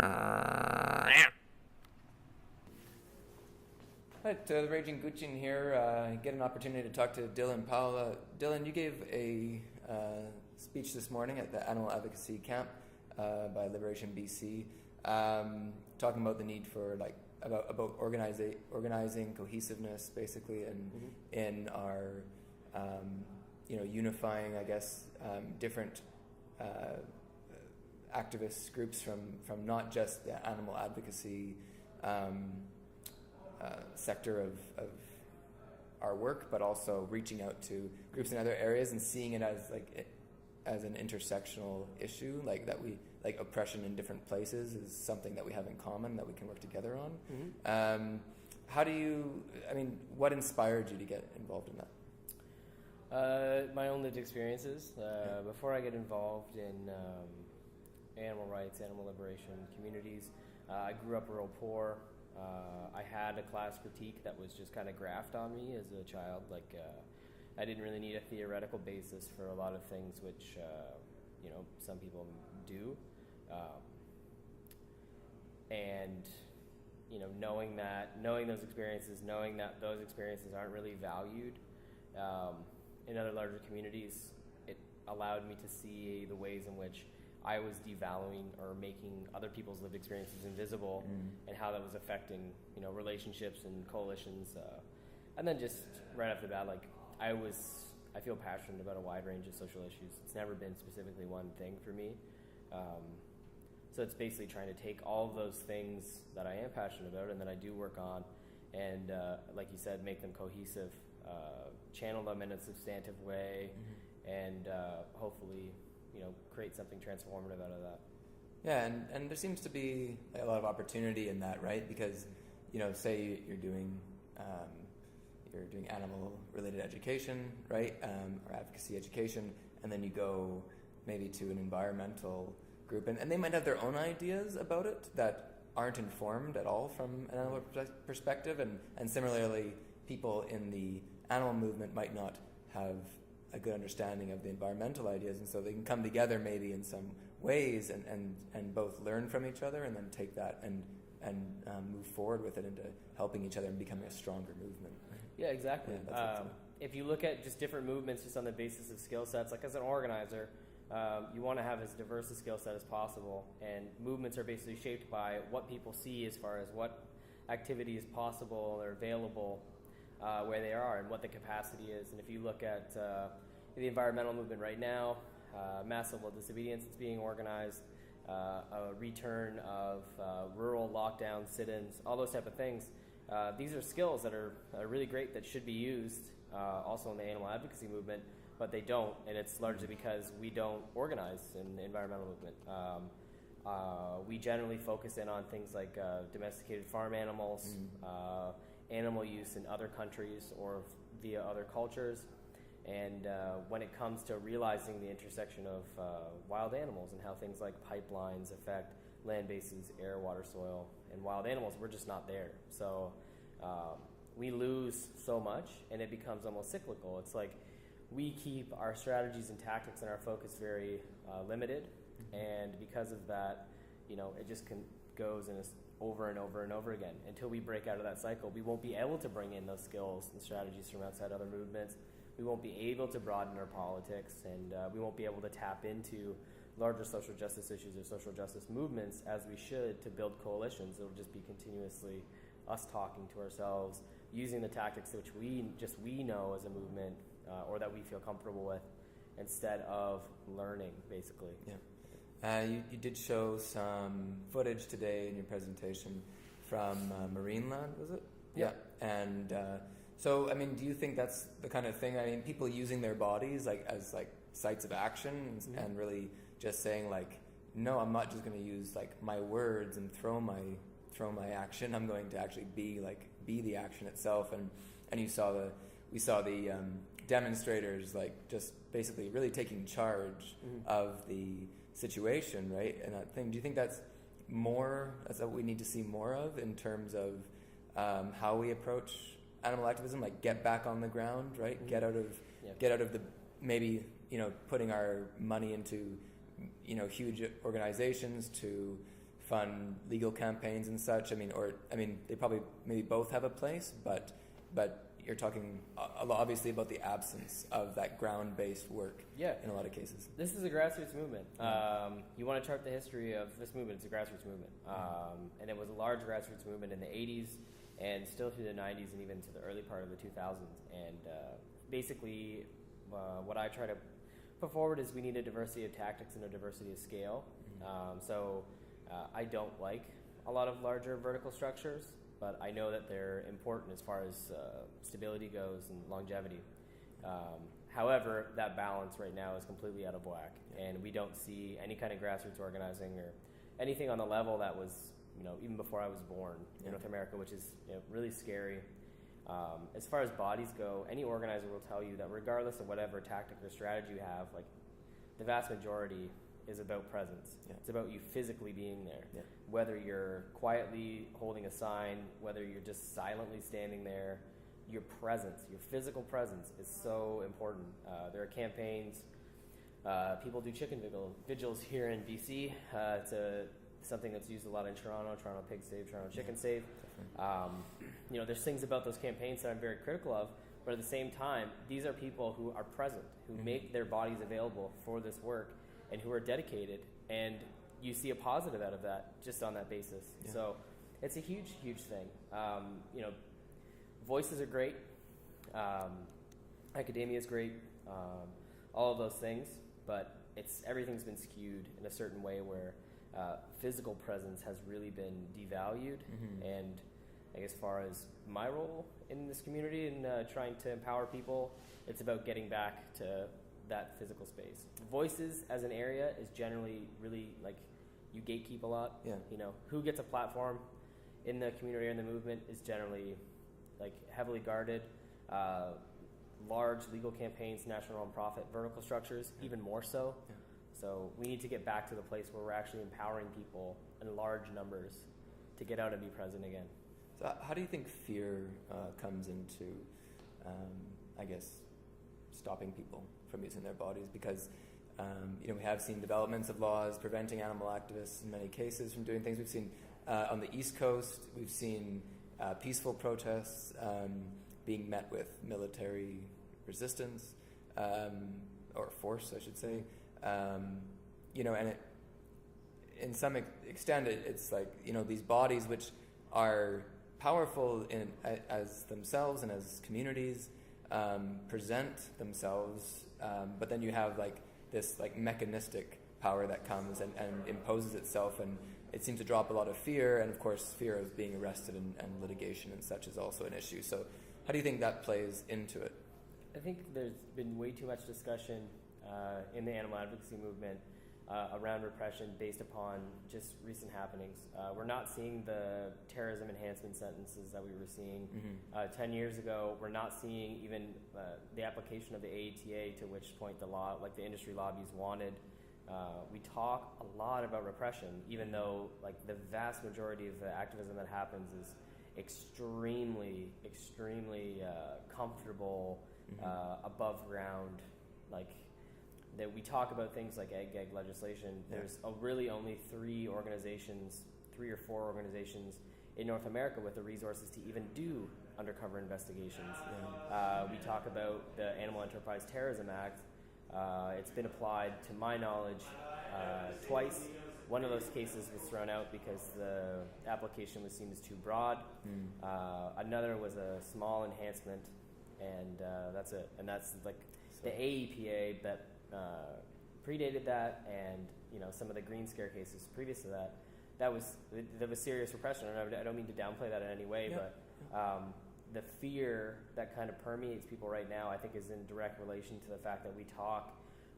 Hi, the Raging Kucing here. Get an opportunity to talk to Dylan Powell. Dylan, you gave a speech this morning at the Animal Advocacy Camp by Liberation BC, talking about the need for about organizing cohesiveness, basically, and in our unifying, I guess, different activist groups from not just the animal advocacy sector of our work, but also reaching out to groups in other areas and seeing it as an intersectional issue, like oppression in different places is something that we have in common that we can work together on. What inspired you to get involved in that? My own lived experiences. Before I get involved in animal rights, animal liberation communities, I grew up real poor. I had a class critique that was just kind of graphed on me as a child. I didn't really need a theoretical basis for a lot of things, which some people do. Knowing those experiences, knowing that those experiences aren't really valued in other larger communities, it allowed me to see the ways in which I was devaluing or making other people's lived experiences invisible, and how that was affecting, relationships and coalitions. And then just right off the bat, I feel passionate about a wide range of social issues. It's never been specifically one thing for me. So it's basically trying to take all of those things that I am passionate about and that I do work on, and like you said, make them cohesive, channel them in a substantive way, and hopefully create something transformative out of that. Yeah, and there seems to be a lot of opportunity in that, right? Because, say you're doing animal-related education, right, or advocacy education, and then you go maybe to an environmental group, and they might have their own ideas about it that aren't informed at all from an animal perspective, and similarly, people in the animal movement might not have a good understanding of the environmental ideas, and so they can come together maybe in some ways and both learn from each other and then take that and move forward with it into helping each other and becoming a stronger movement. Yeah, exactly. Yeah, if you look at just different movements just on the basis of skill sets, like as an organizer, you want to have as diverse a skill set as possible, and movements are basically shaped by what people see as far as what activity is possible or available where they are and what the capacity is. And if you look at the environmental movement right now, mass civil disobedience that's being organized, a return of rural lockdown sit-ins, all those type of things, these are skills that are really great that should be used also in the animal advocacy movement, but they don't, and it's largely because we don't organize in the environmental movement. We generally focus in on things like domesticated farm animals, animal use in other countries or via other cultures, and when it comes to realizing the intersection of wild animals and how things like pipelines affect land bases, air, water, soil, and wild animals, we're just not there. So we lose so much, and it becomes almost cyclical. It's like we keep our strategies and tactics and our focus very limited, and because of that, it just goes in over and over and over again until we break out of that cycle. We won't be able to bring in those skills and strategies from outside other movements. We won't be able to broaden our politics, and we won't be able to tap into larger social justice issues or social justice movements as we should to build coalitions. It'll just be continuously us talking to ourselves, using the tactics which we know as a movement or that we feel comfortable with, instead of learning, basically. Yeah. You did show some footage today in your presentation from Marineland, was it? Yeah. And so, do you think that's the kind of thing, people using their bodies as sites of action and really just saying no, I'm not just going to use my words and throw my action. I'm going to actually be the action itself. And we saw the demonstrators just basically really taking charge of the situation, right? And that thing. Do you think that's what we need to see more of in terms of how we approach animal activism? Get back on the ground, right? Get out of the maybe putting our money into huge organizations to fund legal campaigns and such. I mean, they probably maybe both have a place, but you're talking a lot, obviously, about the absence of that ground-based work. Yeah. In a lot of cases. This is a grassroots movement. You want to chart the history of this movement, it's a grassroots movement. And it was a large grassroots movement in the 80s and still through the 90s and even to the early part of the 2000s. And basically, what I try to put forward is we need a diversity of tactics and a diversity of scale. I don't like a lot of larger vertical structures, but I know that they're important as far as stability goes and longevity. However, that balance right now is completely out of whack, and we don't see any kind of grassroots organizing or anything on the level that was, even before I was born in North America, which is really scary. As far as bodies go, any organizer will tell you that regardless of whatever tactic or strategy you have, like the vast majority is about presence. Yeah. It's about you physically being there. Yeah. Whether you're quietly holding a sign, whether you're just silently standing there, your presence, your physical presence is so important. There are campaigns. People do chicken vigils here in BC. It's something that's used a lot in Toronto Pig Save, Toronto Chicken Save. There's things about those campaigns that I'm very critical of, but at the same time, these are people who are present, who make their bodies available for this work, and who are dedicated, and you see a positive out of that just on that basis. Yeah. So it's a huge, huge thing. Voices are great. Academia is great. All of those things, but everything's been skewed in a certain way where physical presence has really been devalued. And I guess as far as my role in this community and trying to empower people, it's about getting back to that physical space. Voices as an area is generally really like you gatekeep a lot. Yeah. Who gets a platform in the community or in the movement is generally like heavily guarded. Large legal campaigns, national nonprofit, vertical structures, even more so. Yeah. So we need to get back to the place where we're actually empowering people in large numbers to get out and be present again. So how do you think fear comes into, I guess, stopping people from using their bodies? Because we have seen developments of laws preventing animal activists in many cases from doing things. We've seen on the East Coast, we've seen peaceful protests being met with military resistance or force, I should say. And it, in some extent, it's like these bodies which are powerful as themselves and as communities. Present themselves, but then you have like this like mechanistic power that comes and imposes itself, and it seems to drop a lot of fear, and of course fear of being arrested and litigation and such is also an issue. So how do you think that plays into it? I think there's been way too much discussion in the animal advocacy movement around repression based upon just recent happenings. We're not seeing the terrorism enhancement sentences that we were seeing 10 years ago. We're not seeing even the application of the AATA, to which point the industry lobbies wanted. We talk a lot about repression, even though like the vast majority of the activism that happens is extremely, extremely comfortable, above ground, like that we talk about things like ag-gag legislation. There's really only 3 or 4 organizations in North America with the resources to even do undercover investigations. We talk about the Animal Enterprise Terrorism Act. It's been applied, to my knowledge, twice. One of those cases was thrown out because the application was seen as too broad. Another was a small enhancement, and that's it. And that's like the AEPA that predated that, and some of the Green Scare cases previous to that. There was serious repression, and I don't mean to downplay that in any way, but the fear that kind of permeates people right now, I think, is in direct relation to the fact that we talk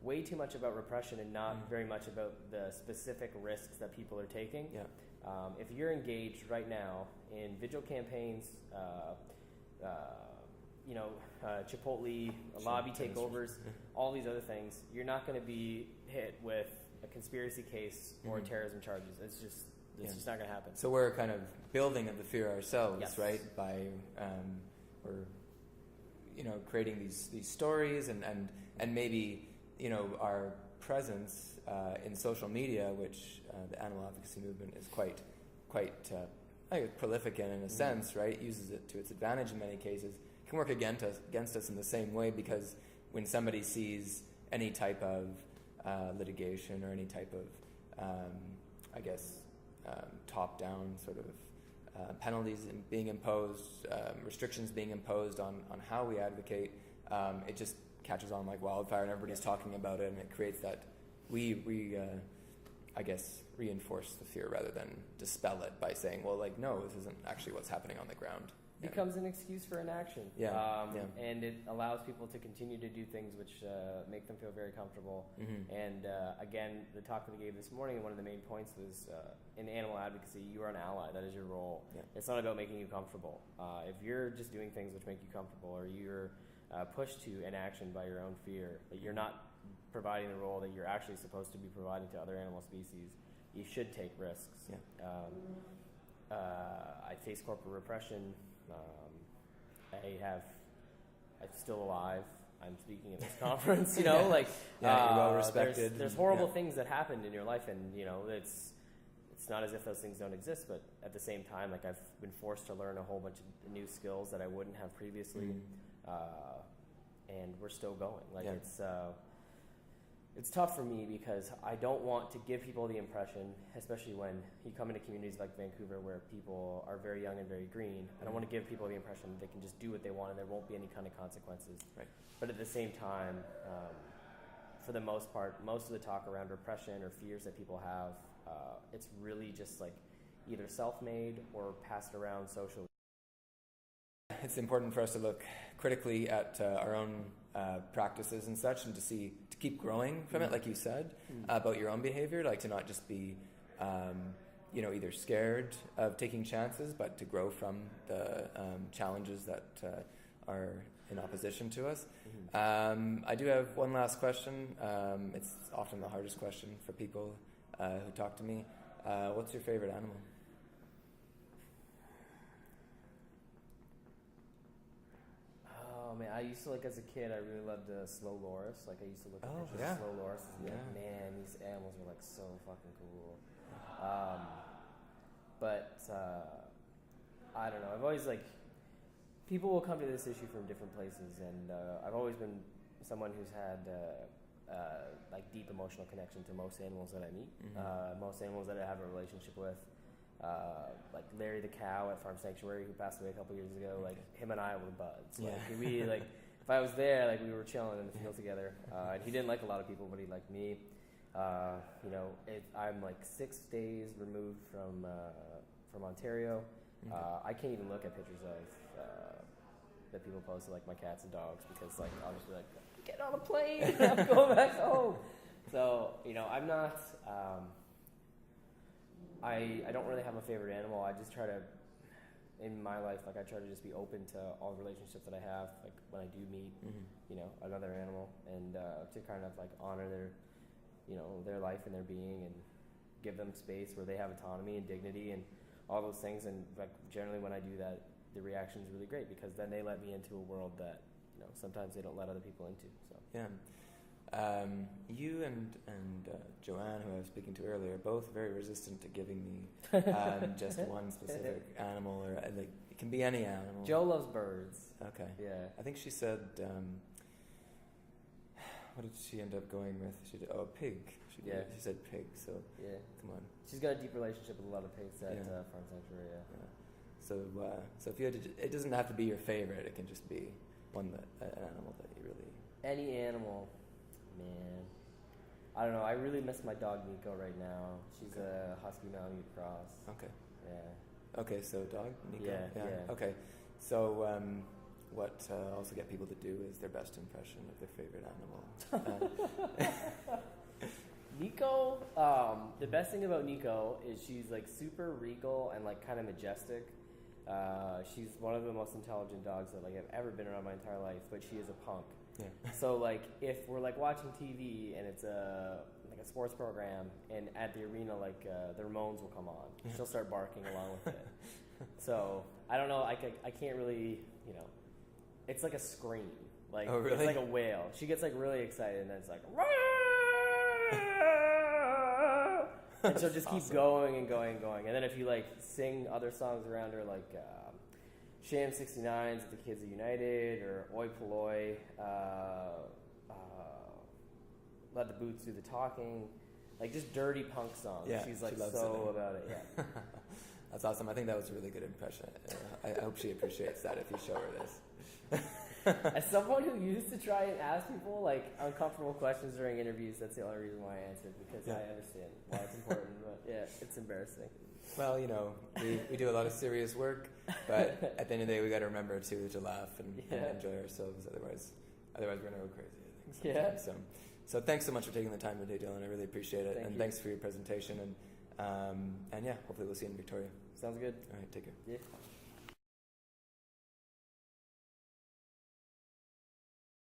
way too much about repression and not very much about the specific risks that people are taking. If you're engaged right now in vigil campaigns, Chipotle, lobby takeovers, all these other things, you're not going to be hit with a conspiracy case or terrorism charges. It's just not going to happen. So we're kind of building up the fear ourselves, right? By we're creating these stories and maybe our presence in social media, which the animal advocacy movement is quite I think prolific in a sense, right? Uses it to its advantage in many cases. Can work against us in the same way, because when somebody sees any type of litigation or any type of, top-down sort of penalties being imposed, restrictions being imposed on how we advocate, it just catches on like wildfire, and everybody's talking about it, and it creates that reinforce the fear rather than dispel it by saying, well, like, no, this isn't actually what's happening on the ground. Becomes an excuse for inaction. And it allows people to continue to do things which make them feel very comfortable. And again, the talk that we gave this morning, one of the main points was in animal advocacy, you are an ally. That is your role. It's not about making you comfortable. If you're just doing things which make you comfortable, or you're pushed to inaction by your own fear, that you're not providing the role that you're actually supposed to be providing to other animal species, you should take risks. I face corporate repression. I'm still alive. I'm speaking at this conference, you know, like, you're well respected. There's horrible things that happened in your life, and, you know, it's not as if those things don't exist, but at the same time, like, I've been forced to learn a whole bunch of new skills that I wouldn't have previously, and we're still going. Like, it's tough for me because I don't want to give people the impression, especially when you come into communities like Vancouver where people are very young and very green. I don't want to give people the impression that they can just do what they want and there won't be any kind of consequences. Right. But at the same time, for the most part, most of the talk around repression or fears that people have, it's really just like either self-made or passed around socially. It's important for us to look critically at our own practices and such, and to keep growing from it, like you said, about your own behavior, like to not just be, either scared of taking chances, but to grow from the challenges that are in opposition to us. I do have one last question. It's often the hardest question for people who talk to me. What's your favorite animal? Oh man, I used to, like, as a kid, I really loved slow loris. Like, I used to look at pictures of slow loris and be like, man, these animals are like so fucking cool. But I don't know. I've always, like, people will come to this issue from different places, and I've always been someone who's had like deep emotional connection to most animals that I meet. Most animals that I have a relationship with. Like Larry the cow at Farm Sanctuary, who passed away a couple years ago, like him and I were buds. Like we, like, if I was there, like, we were chilling in the field together. And he didn't like a lot of people, but he liked me. I'm like 6 days removed from Ontario. I can't even look at pictures of that people post of, like, my cats and dogs, because, like, I'll just be like, get on a plane, I'm going back home. So, you know, I'm not. I don't really have a favorite animal. I just try to, in my life, like, I try to just be open to all relationships that I have, like, when I do meet, another animal, and to kind of, like, honor their life and their being, and give them space where they have autonomy and dignity and all those things. And, like, generally when I do that, the reaction is really great, because then they let me into a world that, sometimes they don't let other people into. So you and Joanne, who I was speaking to earlier, are both very resistant to giving me just one specific animal, or like, it can be any animal. Jo loves birds. Okay. Yeah. I think she said, what did she end up going with? She did, pig. She said pig. So come on. She's got a deep relationship with a lot of pigs at Farm Sanctuary. Yeah. So if you had to, it doesn't have to be your favorite. It can just be an animal that you really. Any animal. Man, I don't know. I really miss my dog Nico right now. She's a Husky Malamute cross. Okay. Yeah. Okay, so dog Nico. Yeah. Okay, so what I also get people to do is their best impression of their favorite animal. Nico. The best thing about Nico is she's, like, super regal and, like, kind of majestic. She's one of the most intelligent dogs that, like, I've ever been around my entire life, but she is a punk. Yeah. So, like, if we're, like, watching TV and it's a sports program, and at the arena, like, the Ramones will come on, she'll start barking along with it. So I don't know. I can't really, it's like a scream. Like, oh, really? It's like a wail. She gets, like, really excited, and then it's like, and she'll just keep going and going and going. And then if you like sing other songs around her, like Sham 69s at the Kids of United, or Oi Polloi, Let the Boots Do the Talking, like just dirty punk songs. Yeah, she's like she loves so singing. about it. Yeah. That's awesome. I think that was a really good impression. I hope she appreciates that if you show her this. As someone who used to try and ask people like uncomfortable questions during interviews, that's the only reason why I answered, because I understand why it's important. But yeah, it's embarrassing. Well, you know, we do a lot of serious work, but at the end of the day, we got to remember to laugh and enjoy ourselves. Otherwise we're gonna go crazy, I think. So thanks so much for taking the time today, Dylan. I really appreciate it. Thank you. Thanks for your presentation. And yeah, hopefully we'll see you in Victoria. Sounds good. All right, take care. Yeah.